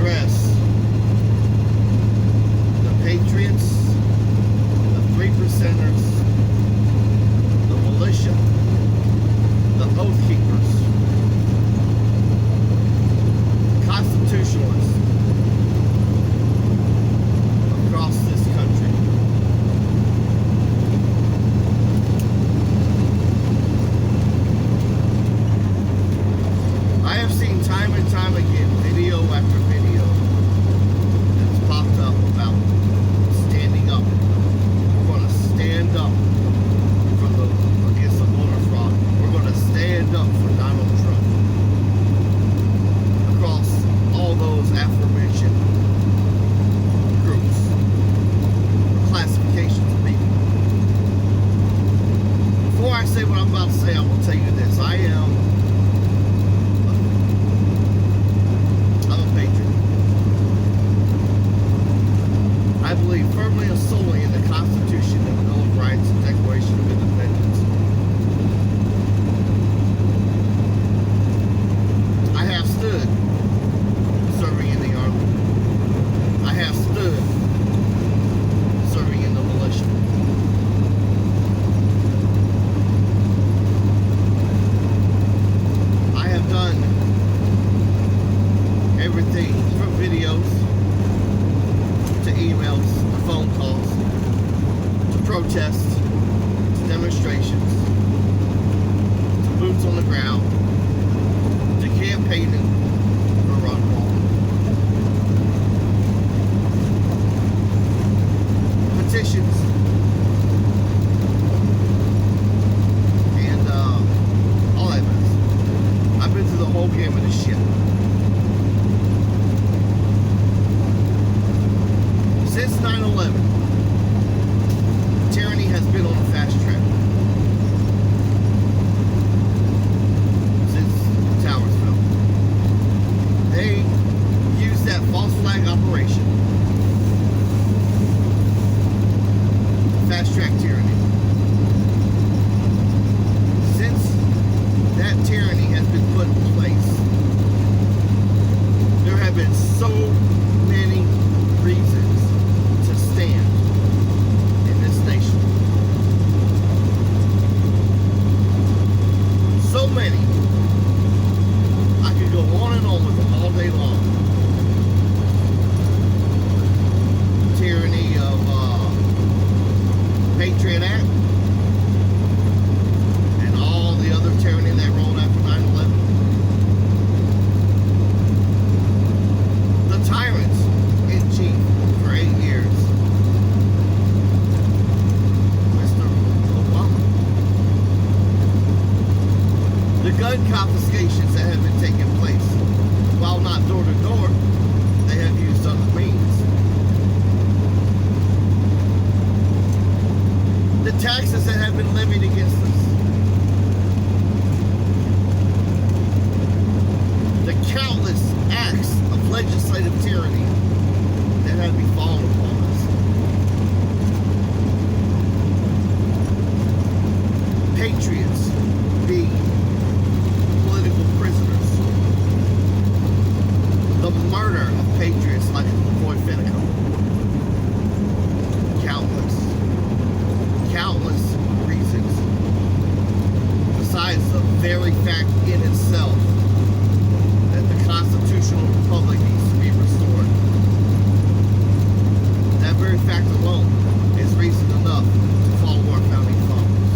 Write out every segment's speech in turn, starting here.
address the patriots, the 3%ers, the militia, the oath keepers, constitutionalists across this country. I have seen time and time again, video after video, that's popped up about standing up. We're going to stand up against the voter fraud. We're going to stand up for Donald Trump. Across all those aforementioned groups, classifications of people. Before I say what I'm about to say, I'm going to tell you this. I'm a patriot. I believe firmly and solely in the Constitution and the Bill of Rights and Declaration of Independence. I have stood serving in the Army. I have stood serving in the militia. I have done everything from videos to emails to phone calls to protests to demonstrations to boots on the ground to campaigning for Ron Paul. Petitions and all that mess. I've been through the whole game of this shit. Since 9/11, tyranny has been on a fast track. Since the towers fell. They used that false flag operation. Fast track tyranny. Since that tyranny has been put in place, there have been so many reasons to stand in this nation. So many. I could go on and on with them all day long. Tyranny of Patriot Act and all the other tyranny that rolled after 9/11. The tyrants in chief for 8 years, Mr. Obama. The gun confiscations that have been taking place, while not door to door, they have used other means. The taxes that have been levied against us. The countless acts of legislative tyranny that have befallen upon us. Patriots being political prisoners. The murder of patriots like Boy Finico. Countless reasons. Besides the very fact in itself that the constitutional republic needs to be restored. That very fact alone is reason enough to follow our founding fathers.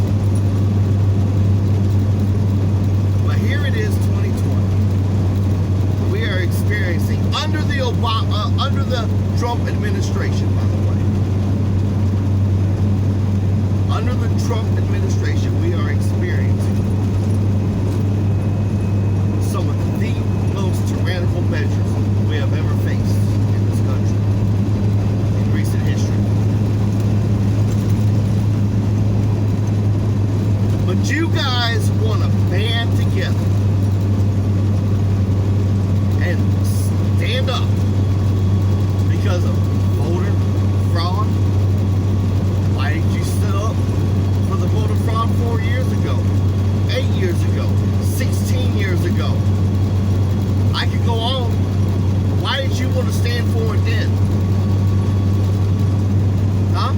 But here it is, 2020. We are experiencing under the Trump administration, by the way. Under the Trump administration, we are experiencing some of the most tyrannical measures we have ever faced in this country in recent history. But you guys want to band together and stand up because of voter fraud. Why did you stand up for the voter fraud 4 years ago, 8 years ago, 16 years ago? I could go on. Why did you want to stand for it then? Huh?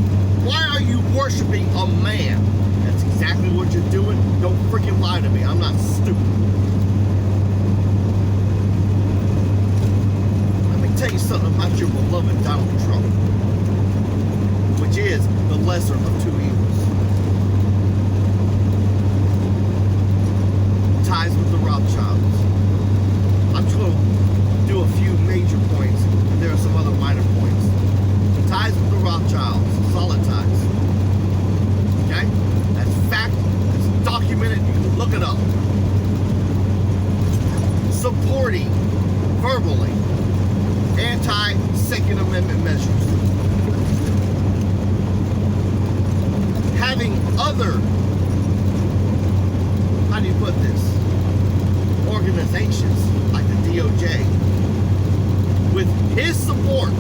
Why are you worshiping a man? That's exactly what you're doing. Don't freaking lie to me. I'm not stupid. Let me tell you something about your beloved Donald Trump, which is the lesser of two evils. Ties with the Rothschilds. I'm just going to do a few major points, and there are some other minor points. Ties with the Rothschilds. Solid ties. Okay? That's fact. It's documented. You can look it up. Supporting, verbally, anti-Second Amendment measures. Having other, how do you put this, organizations like the DOJ with his support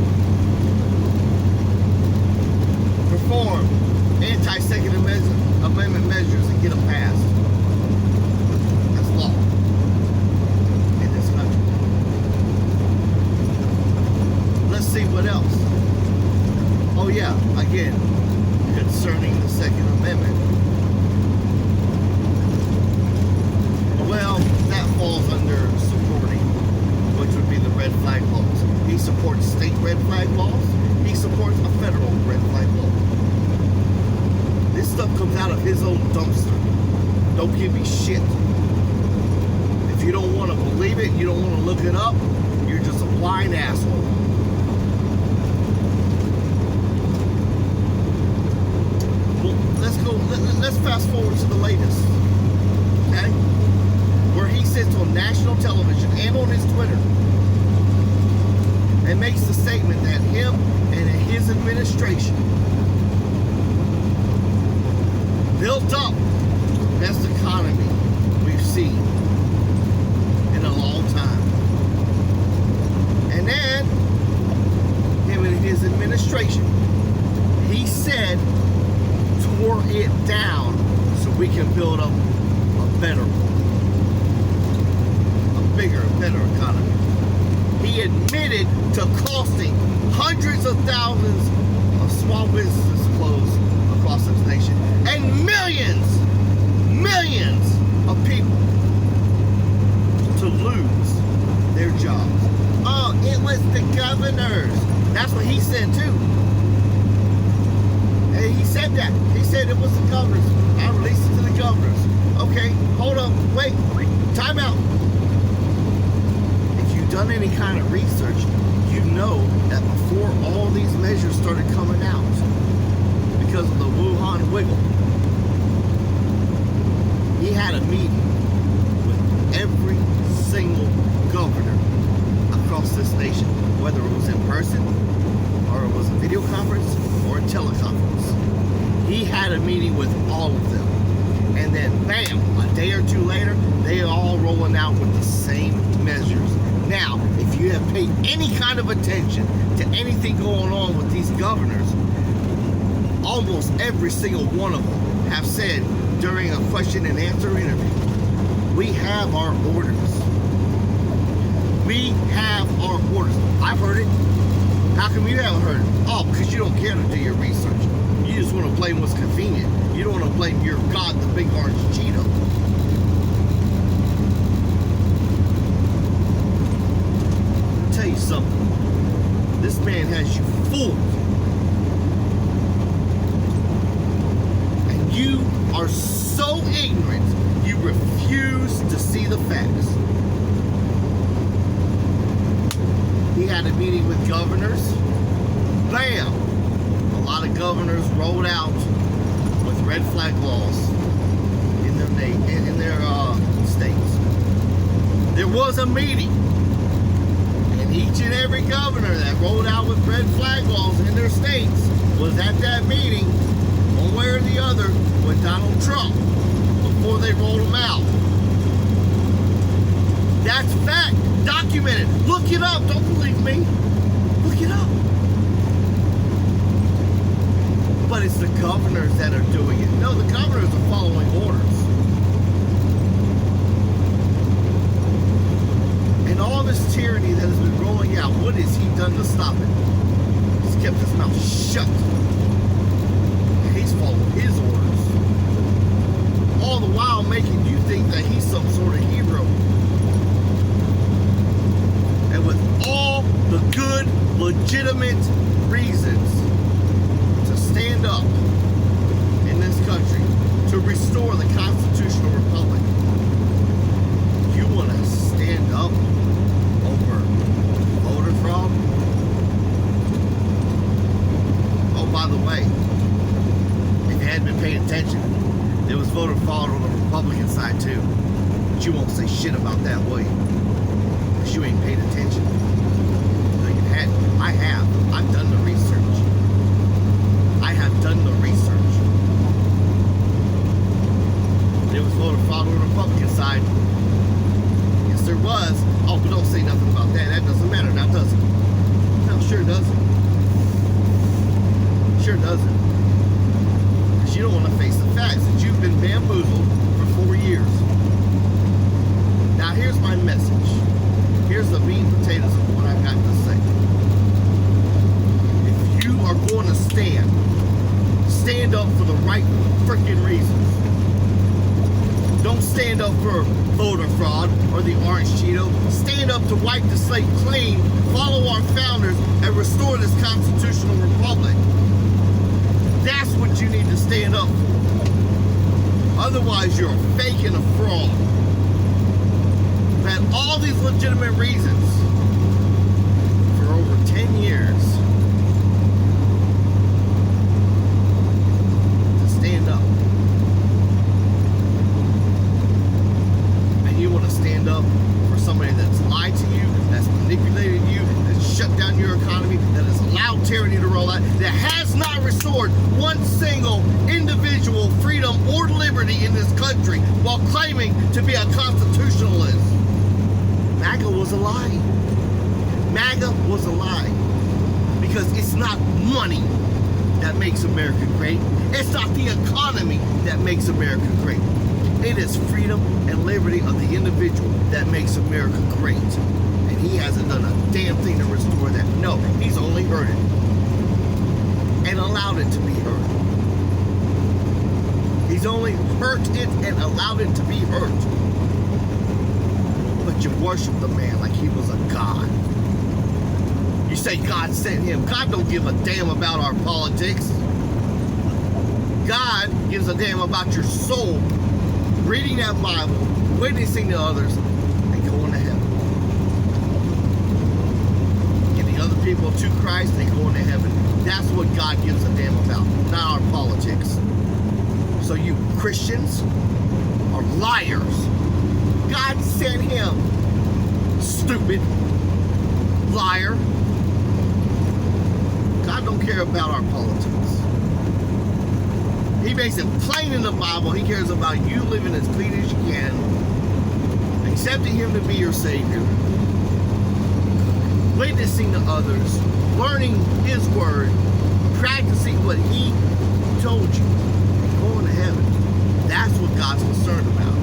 perform anti-Second Amendment measures and get them passed. That's law in this country. Let's see what else. Oh yeah, again, concerning the Second Amendment. Well, that falls under supporting, which would be the red flag laws. He supports state red flag laws. He supports a federal red flag law. This stuff comes out of his own dumpster. Don't give me shit. If you don't want to believe it, you don't want to look it up, you're just a blind asshole. Well, let's fast forward to the latest. Okay? Where he sits on national television and on his Twitter and makes the statement that him and his administration built up the best economy we've seen in a long time. And then, him and his administration, he said, tore it down so we can build up a better one. Bigger, better economy. He admitted to costing hundreds of thousands of small businesses closed across this nation and millions of people to lose their jobs. Oh, it was the governors. That's what he said too. And he said that. He said it was the governors. I released it to the governors. Okay, hold up, wait, time out. Done any kind of research, you know that before all these measures started coming out, because of the Wuhan wiggle, he had a meeting with every single governor across this nation, whether it was in person, or it was a video conference, or a teleconference. He had a meeting with all of them. And then, bam, a day or two later, they are all rolling out with the same measures. Now, if you have paid any kind of attention to anything going on with these governors, almost every single one of them have said during a question and answer interview, we have our orders. We have our orders. I've heard it. How come you haven't heard it? Oh, because you don't care to do your research. You just want to blame what's convenient. You don't want to blame your God, the big orange Cheeto. Tell you something. This man has you fooled. And you are so ignorant, you refuse to see the facts. He had a meeting with governors. Bam! A lot of governors rolled out with red flag laws in their states. There was a meeting, and each and every governor that rolled out with red flag laws in their states was at that meeting, one way or the other, with Donald Trump before they rolled him out. That's fact, documented. Look it up. Don't believe me. Look it up. But it's the governors that are doing it. No, the governors are following orders. And all this tyranny that has been rolling out, what has he done to stop it? He's kept his mouth shut. He's followed his orders. All the while making you think that he's some sort of hero. And with all the good, legitimate reasons to stand up in this country to restore the constitutional republic, you want to stand up over voter fraud? Oh, by the way, if you hadn't been paying attention, there was voter fraud on the Republican side too. But you won't say shit about that, will you? Because you ain't paid attention. No, you hadn't. I have. I've done the research. I have done the research. There was voter fraud on the Republican side. Yes, there was. Oh, but don't say nothing about that. That doesn't matter now, does it? No, sure doesn't. Sure doesn't. Because you don't want to face the facts that you've been bamboozled for 4 years. Now, here's my message. Here's the meat and potatoes of what I've got to say. If you are going to stand up for the right freaking reasons. Don't stand up for voter fraud or the orange Cheeto. Stand up to wipe the slate clean, follow our founders, and restore this constitutional republic. That's what you need to stand up for. Otherwise, you're a fake and a fraud. You've had all these legitimate reasons for over 10 years to stand up. And you want to stand up for somebody that's lied to you, that's manipulated you, that's shut down your economy, that has allowed tyranny to roll out, that has not restored one single individual freedom or liberty in this country while claiming to be a constitutionalist. MAGA was a lie. MAGA was a lie. Because it's not money that makes America great. It's not the economy that makes America great. It is freedom and liberty of the individual that makes America great. And he hasn't done a damn thing to restore that. No, he's only hurt it. And allowed it to be hurt. He's only hurt it and allowed it to be hurt. But you worship the man like he was a god. You say God sent him. God don't give a damn about our politics. God gives a damn about your soul, reading that Bible, witnessing to others, and going to heaven. Getting other people to Christ and going to heaven. That's what God gives a damn about, not our politics. So you Christians are liars. God sent him. Stupid. Liar. God don't care about our politics. He makes it plain in the Bible. He cares about you living as clean as you can, accepting him to be your Savior, witnessing to others, learning his word, practicing what he told you, going to heaven. That's what God's concerned about.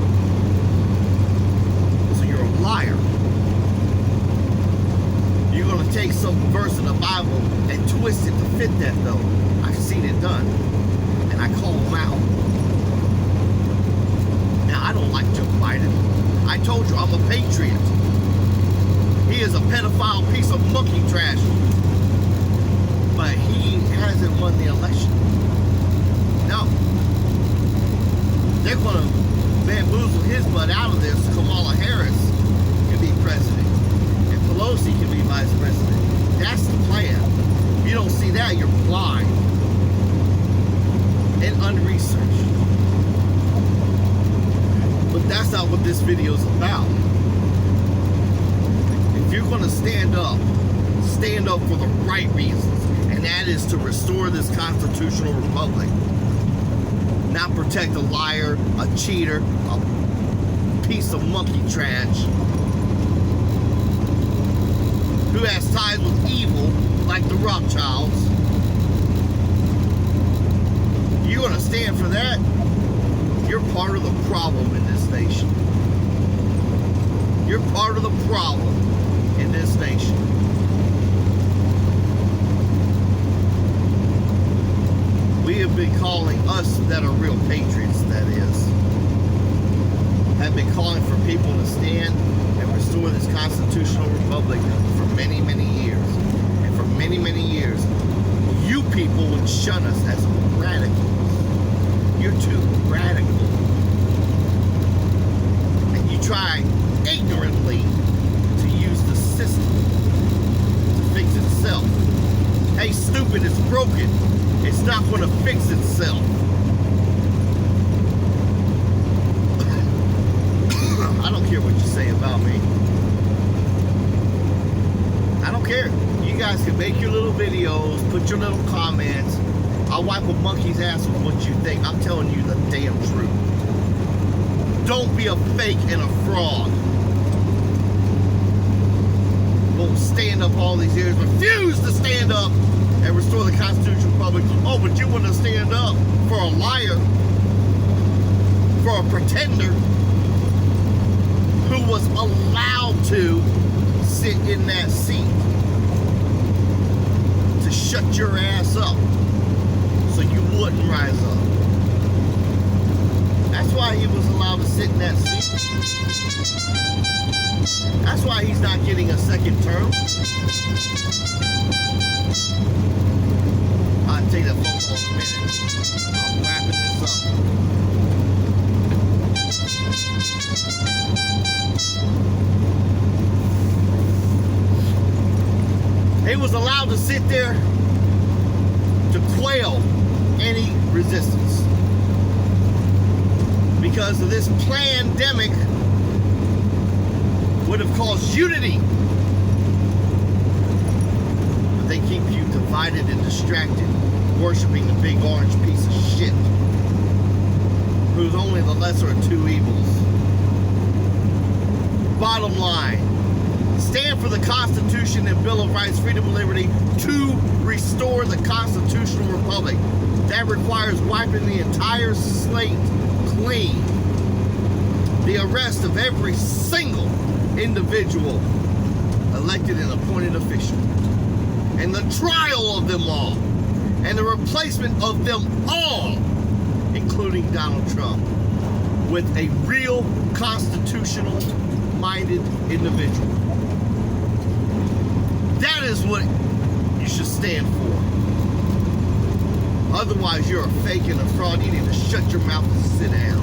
So you're a liar. You're going to take some verse in the Bible and twist it to fit that, though. I've seen it done. And I call him out. Now, I don't like Joe Biden. I told you, I'm a patriot. He is a pedophile piece of monkey trash. But he hasn't won the election. No. They're going to bamboozle his butt out of this. Kamala Harris can be president. And Pelosi can be vice president. That's the plan. If you don't see that, you're blind. And unresearched. But that's not what this video is about. If you're going to stand up for the right reasons, and that is to restore this constitutional republic, not protect a liar, a cheater, a piece of monkey trash who has ties with evil like the Rothschilds. You're going to stand for that, you're part of the problem in this nation. You're part of the problem. in this nation. We have been calling, us that are real patriots, that is, have been calling for people to stand and restore this constitutional republic for many, many years. And for many, many years, you people would shun us as radicals. You're too radical. And you try ignorantly to use the system to fix itself. Hey, stupid, it's broken. It's not going to fix itself. I don't care what you say about me. I don't care. You guys can make your little videos, put your little comments. I'll wipe a monkey's ass with what you think. I'm telling you the damn truth. Don't be a fake and a fraud. Won't stand up all these years. Refuse to stand up and restore the Constitutional Republic. Oh, but you want to stand up for a liar, for a pretender who was allowed to sit in that seat to shut your ass up so you wouldn't rise up. That's why he was allowed to sit in that seat. That's why he's not getting a second term. I'll take that phone call in a minute. I'm wrapping this up. He was allowed to sit there to quail any resistance because of this pandemic would have caused unity. But they keep you divided and distracted, worshiping the big orange piece of shit who's only the lesser of two evils. Bottom line, stand for the Constitution and Bill of Rights, freedom and liberty to restore the constitutional republic. That requires wiping the entire slate clean. The arrest of every single individual elected and appointed official. And the trial of them all. And the replacement of them all, including Donald Trump, with a real constitutional-minded individual. That is what you should stand for. Otherwise, you're a fake and a fraud. You need to shut your mouth and sit down.